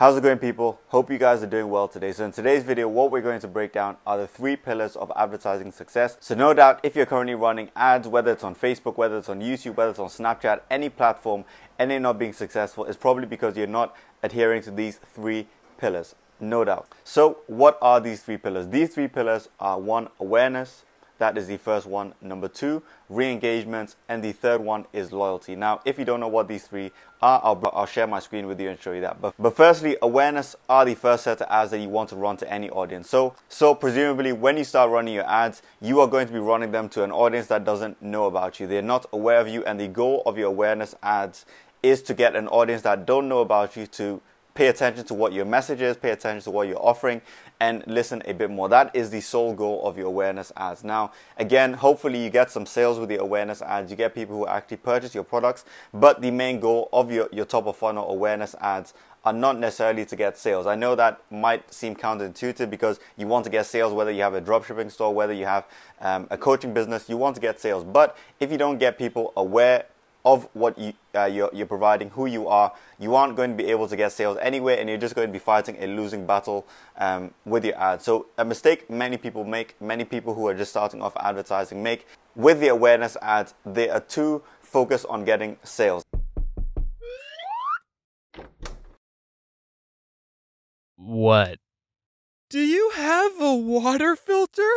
How's it going, people? Hope you guys are doing well today. So in today's video, what we're going to break down are the 3 pillars of advertising success. So no doubt, if you're currently running ads, whether it's on Facebook, whether it's on YouTube, whether it's on Snapchat, any platform, and they're not being successful, it's probably because you're not adhering to these 3 pillars. No doubt. So what are these 3 pillars? These 3 pillars are 1, awareness. That is the first one. Number 2, re-engagement. And the third one is loyalty. Now, if you don't know what these 3 are, I'll share my screen with you and show you that. But firstly, awareness are the first set of ads that you want to run to any audience. So presumably, when you start running your ads, you are going to be running them to an audience that doesn't know about you. They're not aware of you. And the goal of your awareness ads is to get an audience that don't know about you to pay attention to what your message is, pay attention to what you're offering, and listen a bit more. That is the sole goal of your awareness ads. Now, again, hopefully you get some sales with your awareness ads. You get people who actually purchase your products, but the main goal of your top of funnel awareness ads are not necessarily to get sales. I know that might seem counterintuitive because you want to get sales whether you have a dropshipping store, whether you have a coaching business, you want to get sales. But if you don't get people aware of what you're providing, who you are, you aren't going to be able to get sales anyway, and you're just going to be fighting a losing battle with your ads. So a mistake many people make, many people who are just starting off advertising make with the awareness ads, they are too focused on getting sales. What? Do you have a water filter?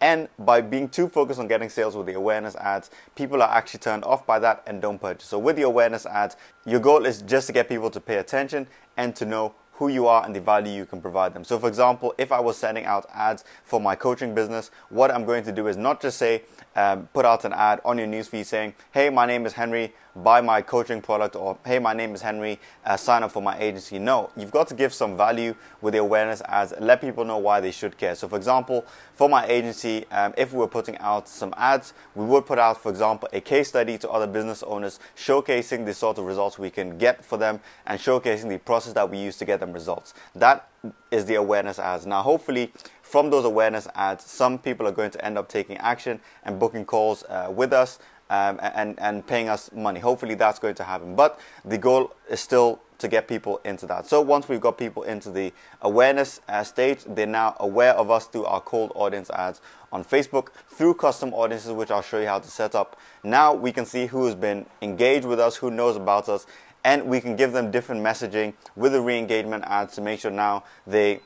And by being too focused on getting sales with the awareness ads, people are actually turned off by that and don't purchase. So with the awareness ads, your goal is just to get people to pay attention and to know who you are and the value you can provide them. So for example, if I was sending out ads for my coaching business, what I'm going to do is not just say, put out an ad on your newsfeed saying, hey, my name is Henry, buy my coaching product, or hey, my name is Henry, sign up for my agency. No, you've got to give some value with the awareness ads, let people know why they should care. So for example, for my agency, if we were putting out some ads, we would put out, for example, a case study to other business owners, showcasing the sort of results we can get for them and showcasing the process that we use to get them results. That is the awareness ads. Now, hopefully, from those awareness ads, some people are going to end up taking action and booking calls with us and paying us money. Hopefully that's going to happen. But the goal is still to get people into that. So once we've got people into the awareness stage, they're now aware of us through our cold audience ads on Facebook, through custom audiences, which I'll show you how to set up. Now we can see who has been engaged with us, who knows about us, and we can give them different messaging with the re-engagement ads to make sure now they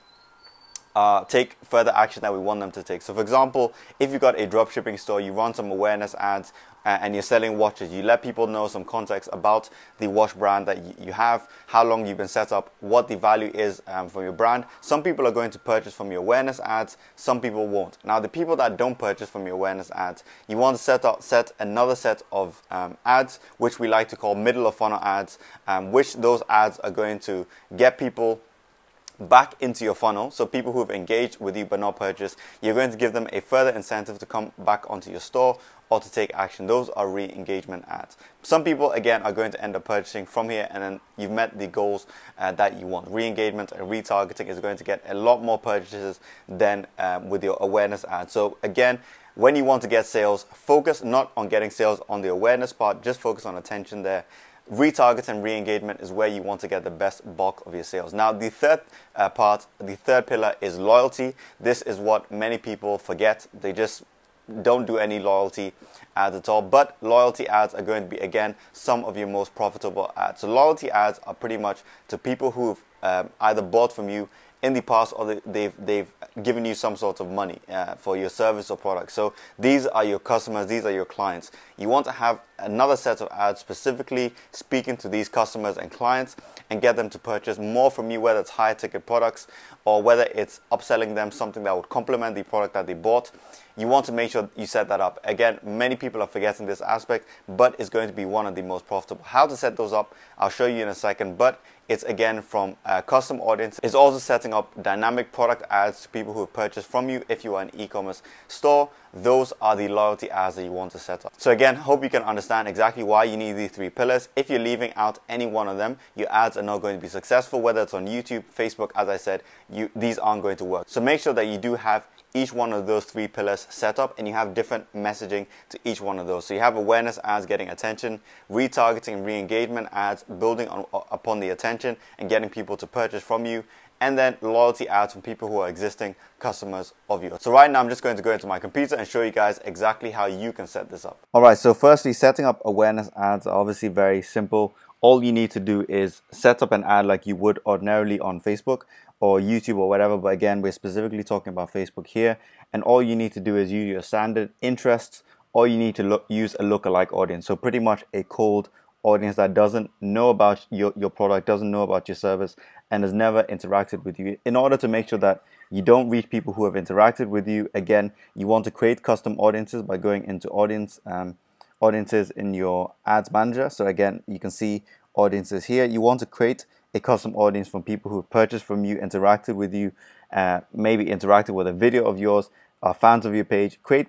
take further action that we want them to take. So for example, if you've got a dropshipping store, you run some awareness ads and you're selling watches, you let people know some context about the watch brand that you have, how long you've been set up, what the value is from your brand. Some people are going to purchase from your awareness ads, some people won't. Now the people that don't purchase from your awareness ads, you want to set another set of ads, which we like to call middle of funnel ads, which those ads are going to get people back into your funnel. So people who have engaged with you but not purchased, you're going to give them a further incentive to come back onto your store or to take action. Those are re-engagement ads. Some people, again, are going to end up purchasing from here, and then you've met the goals that you want. Re-engagement and retargeting is going to get a lot more purchases than with your awareness ads. So again, when you want to get sales, focus not on getting sales on the awareness part, just focus on attention there. Retarget and re-engagement is where you want to get the best bulk of your sales. Now, the third the third pillar is loyalty. This is what many people forget. They just don't do any loyalty ads at all. But loyalty ads are going to be, again, some of your most profitable ads. So loyalty ads are pretty much to people who've either bought from you in the past, or they've given you some sort of money for your service or product. So these are your customers, these are your clients. You want to have another set of ads specifically speaking to these customers and clients and get them to purchase more from you, whether it's high ticket products or whether it's upselling them something that would complement the product that they bought. You want to make sure you set that up. Again, many people are forgetting this aspect, but it's going to be one of the most profitable. How to set those up, I'll show you in a second, but it's again from a custom audience. It's also setting up dynamic product ads to people who have purchased from you if you are an e-commerce store. Those are the loyalty ads that you want to set up. So again, hope you can understand exactly why you need these 3 pillars. If you're leaving out any one of them, your ads are not going to be successful, whether it's on YouTube, Facebook. As I said, these aren't going to work. So make sure that you do have each one of those 3 pillars set up, and you have different messaging to each one of those. So you have awareness ads getting attention, retargeting and re-engagement ads building upon the attention and getting people to purchase from you, and then loyalty ads from people who are existing customers of yours. So right now I'm just going to go into my computer and show you guys exactly how you can set this up. Alright, so firstly, setting up awareness ads are obviously very simple. All you need to do is set up an ad like you would ordinarily on Facebook or YouTube or whatever, but again, we're specifically talking about Facebook here. And all you need to do is use your standard interests, or you need to use a lookalike audience. So pretty much a cold audience that doesn't know about your product, doesn't know about your service, and has never interacted with you. In order to make sure that you don't reach people who have interacted with you, again, you want to create custom audiences by going into audiences in your ads manager. So again, you can see audiences here. You want to create a custom audience from people who have purchased from you, interacted with you, maybe interacted with a video of yours, are fans of your page. Create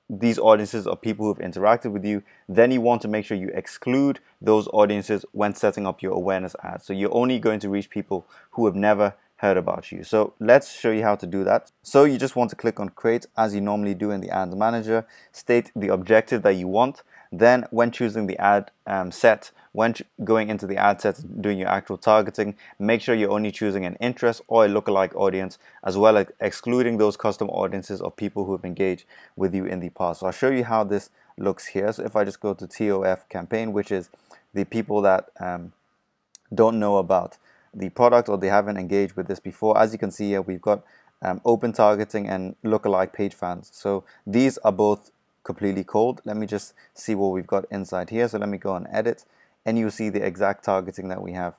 these audiences of people who have interacted with you. Then you want to make sure you exclude those audiences when setting up your awareness ads. So you're only going to reach people who have never heard about you. So let's show you how to do that. So you just want to click on create as you normally do in the ads manager, state the objective that you want. Then when choosing the ad set, when going into the ad set, doing your actual targeting, make sure you're only choosing an interest or a lookalike audience, as well as excluding those custom audiences of people who have engaged with you in the past. So I'll show you how this looks here. So if I just go to TOF campaign, which is the people that don't know about the product or they haven't engaged with this before, as you can see here, we've got open targeting and lookalike page fans. So these are both completely cold. Let me just see what we've got inside here. So let me go and edit, and you'll see the exact targeting that we have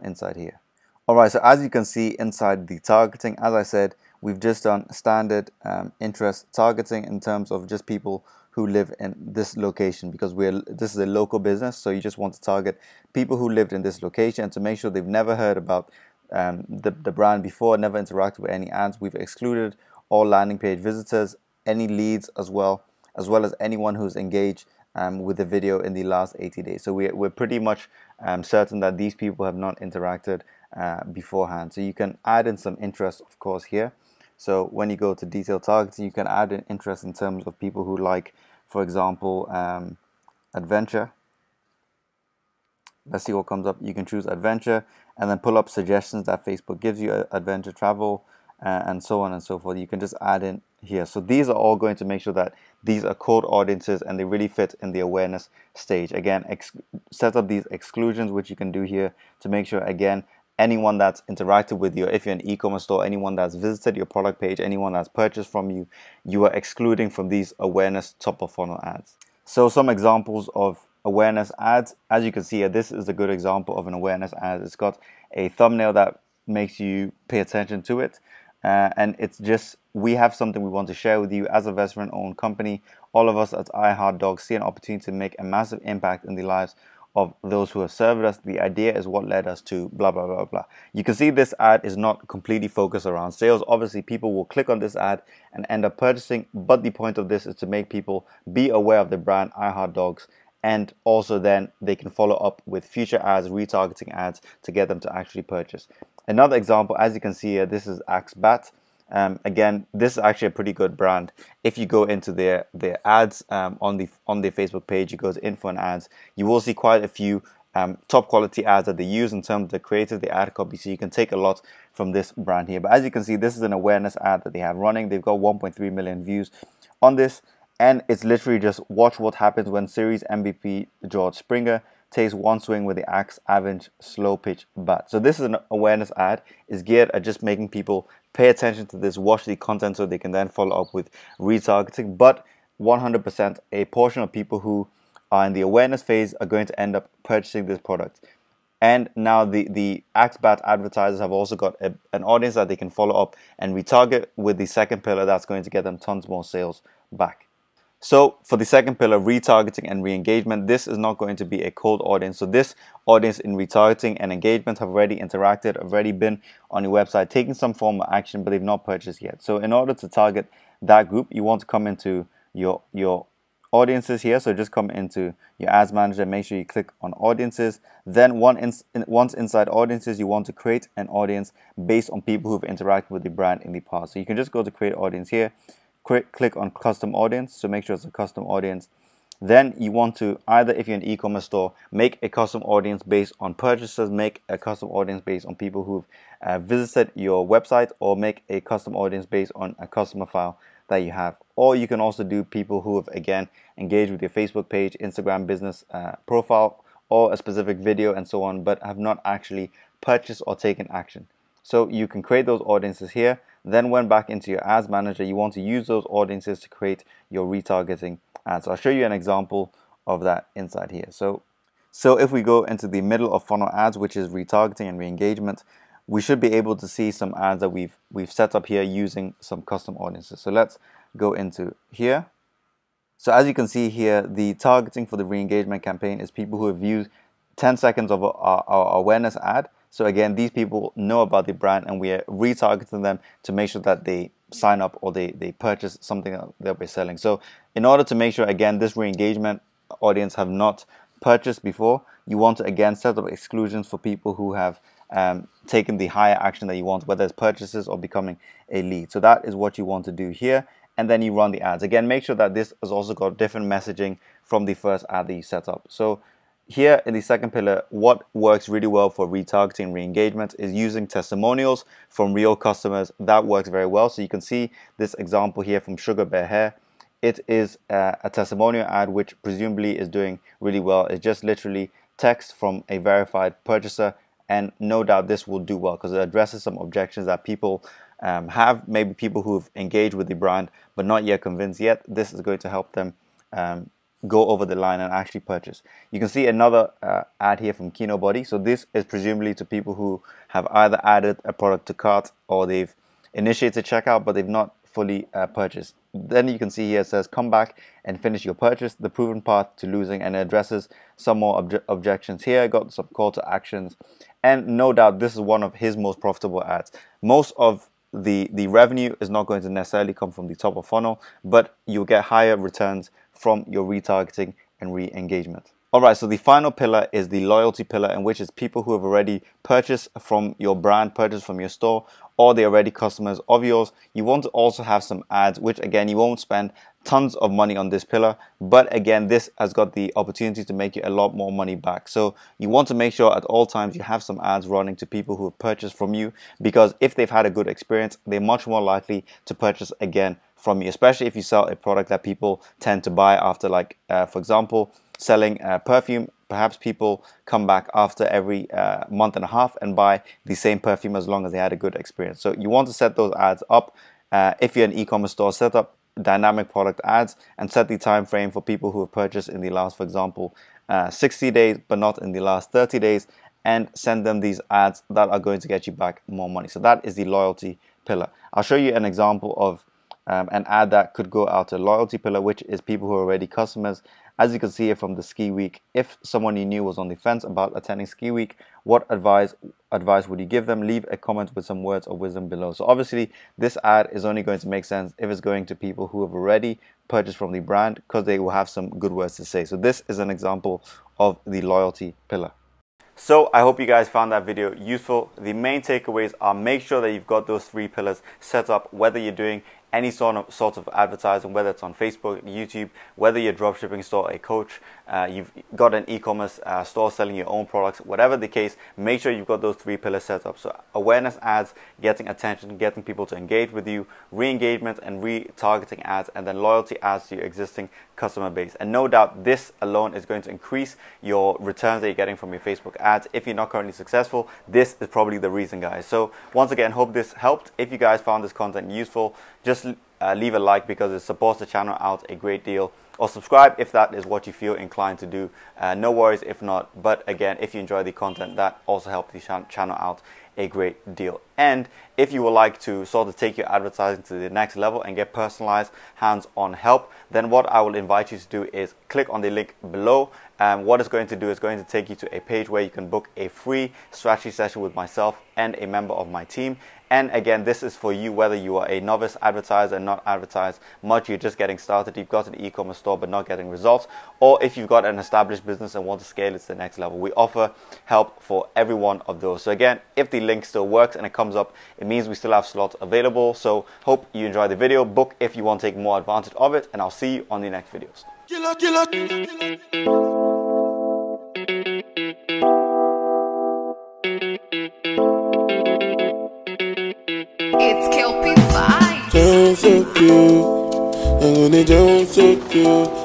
inside here. Alright, so as you can see inside the targeting, as I said, we've just done standard interest targeting in terms of just people who live in this location, because this is a local business, so you just want to target people who lived in this location, and to make sure they've never heard about the brand before, never interacted with any ads. We've excluded all landing page visitors, any leads as well as anyone who's engaged with the video in the last 80 days. So we're pretty much certain that these people have not interacted beforehand. So you can add in some interest, of course, here. So when you go to detailed targeting, you can add an interest in terms of people who like, for example, adventure. Let's see what comes up. You can choose adventure and then pull up suggestions that Facebook gives you, adventure, travel, and so on and so forth. You can just add in here. So these are all going to make sure that these are cold audiences and they really fit in the awareness stage. Again, set up these exclusions, which you can do here to make sure, again, anyone that's interacted with you, if you're an e-commerce store, anyone that's visited your product page, anyone that's purchased from you, you are excluding from these awareness top of funnel ads. So some examples of awareness ads, as you can see here, this is a good example of an awareness ad. It's got a thumbnail that makes you pay attention to it. And it's just, we have something we want to share with you as a veteran-owned company. All of us at iHeartDogs see an opportunity to make a massive impact in the lives of those who have served us. The idea is what led us to blah, blah, blah, blah. You can see this ad is not completely focused around sales. Obviously, people will click on this ad and end up purchasing, but the point of this is to make people be aware of the brand iHeartDogs, and also then they can follow up with future ads, retargeting ads to get them to actually purchase. Another example, as you can see here, this is Axbat. Again, this is actually a pretty good brand. If you go into their ads on their Facebook page, you go to info and ads, you will see quite a few top quality ads that they use in terms of the creative, the ad copy. So you can take a lot from this brand here. But as you can see, this is an awareness ad that they have running. They've got 1.3 million views on this, and it's literally just watch what happens when series MVP George Springer takes one swing with the axe Avenge slow pitch bat. So this is an awareness ad. It's geared at just making people pay attention to this, watch the content so they can then follow up with retargeting. But 100% a portion of people who are in the awareness phase are going to end up purchasing this product. And now the Axbat advertisers have also got an audience that they can follow up and retarget with the second pillar that's going to get them tons more sales back. So for the second pillar, retargeting and re-engagement, this is not going to be a cold audience. So this audience in retargeting and engagement have already interacted, have already been on your website, taking some form of action, but they've not purchased yet. So in order to target that group, you want to come into your audiences here. So just come into your ads manager, make sure you click on audiences. Then once inside audiences, you want to create an audience based on people who've interacted with the brand in the past. So you can just go to create audience here, click on custom audience. So make sure it's a custom audience. Then you want to either, if you're an e-commerce store, make a custom audience based on purchasers, make a custom audience based on people who've visited your website, or make a custom audience based on a customer file that you have. Or you can also do people who have, again, engaged with your Facebook page, Instagram business profile, or a specific video and so on, but have not actually purchased or taken action. So you can create those audiences here. Then when back into your ads manager, you want to use those audiences to create your retargeting ads. So I'll show you an example of that inside here. So if we go into the middle of funnel ads, which is retargeting and re-engagement, we should be able to see some ads that we've set up here using some custom audiences. So let's go into here. So as you can see here, the targeting for the re-engagement campaign is people who have viewed 10 seconds of our awareness ad. So again, these people know about the brand, and we are retargeting them to make sure that they sign up or they purchase something that we're selling. So in order to make sure, again, this re-engagement audience have not purchased before, you want to again set up exclusions for people who have taken the higher action that you want, whether it's purchases or becoming a lead. So that is what you want to do here. And then you run the ads. Again, make sure that this has also got different messaging from the first ad that you set up. So here in the second pillar, what works really well for retargeting re-engagement is using testimonials from real customers. That works very well. So you can see this example here from Sugar Bear Hair. It is a testimonial ad which presumably is doing really well. It's just literally text from a verified purchaser, and no doubt this will do well because it addresses some objections that people have, maybe people who've engaged with the brand but not yet convinced yet. This is going to help them go over the line and actually purchase. You can see another ad here from Kino Body. So this is presumably to people who have either added a product to cart or they've initiated checkout but they've not fully purchased. Then you can see here it says come back and finish your purchase, the proven path to losing, and it addresses some more objections here. Got some call to actions, and no doubt this is one of his most profitable ads. Most of the revenue is not going to necessarily come from the top of funnel, but you'll get higher returns from your retargeting and re-engagement. Alright, so the final pillar is the loyalty pillar, in which is people who have already purchased from your brand, purchased from your store, or they're already customers of yours. You want to also have some ads, which again, you won't spend tons of money on this pillar, but again, this has got the opportunity to make you a lot more money back. So you want to make sure at all times you have some ads running to people who have purchased from you, because if they've had a good experience, they're much more likely to purchase again from you, especially if you sell a product that people tend to buy after, like for example, selling perfume. Perhaps people come back after every month and a half and buy the same perfume as long as they had a good experience. So you want to set those ads up. If you're an e-commerce store, set up dynamic product ads and set the time frame for people who have purchased in the last, for example, 60 days, but not in the last 30 days, and send them these ads that are going to get you back more money. So that is the loyalty pillar. I'll show you an example of an ad that could go out to loyalty pillar, which is people who are already customers. As you can see here from the ski week, if someone you knew was on the fence about attending ski week, what advice would you give them? Leave a comment with some words of wisdom below. So obviously this ad is only going to make sense if it's going to people who have already purchased from the brand, because they will have some good words to say. So this is an example of the loyalty pillar. So I hope you guys found that video useful. The main takeaways are: make sure that you've got those 3 pillars set up, whether you're doing any sort of advertising, whether it's on Facebook, YouTube, whether you're a dropshipping store, a coach, you've got an e-commerce store selling your own products, whatever the case, make sure you've got those 3 pillars set up. So awareness ads, getting attention, getting people to engage with you, re-engagement and retargeting ads, and then loyalty ads to your existing customer base. And no doubt this alone is going to increase your returns that you're getting from your Facebook ads. If you're not currently successful, this is probably the reason, guys. So once again, hope this helped. If you guys found this content useful, just leave a like, because it supports the channel out a great deal, or subscribe if that is what you feel inclined to do. No worries if not, but again, if you enjoy the content, that also helps the channel out a great deal. And if you would like to sort of take your advertising to the next level and get personalized hands-on help, then what I will invite you to do is click on the link below. What it's going to do is going to take you to a page where you can book a free strategy session with myself and a member of my team. And again, this is for you whether you are a novice advertiser and not advertise much, you're just getting started, you've got an e-commerce store but not getting results, or if you've got an established business and want to scale it to the next level. We offer help for every one of those. So again, if the link still works and it comes up, it means we still have slots available. So hope you enjoy the video. Book if you want to take more advantage of it, and I'll see you on the next videos. It's Kelpie Vibes. Don't so cute, and when they don't so cute.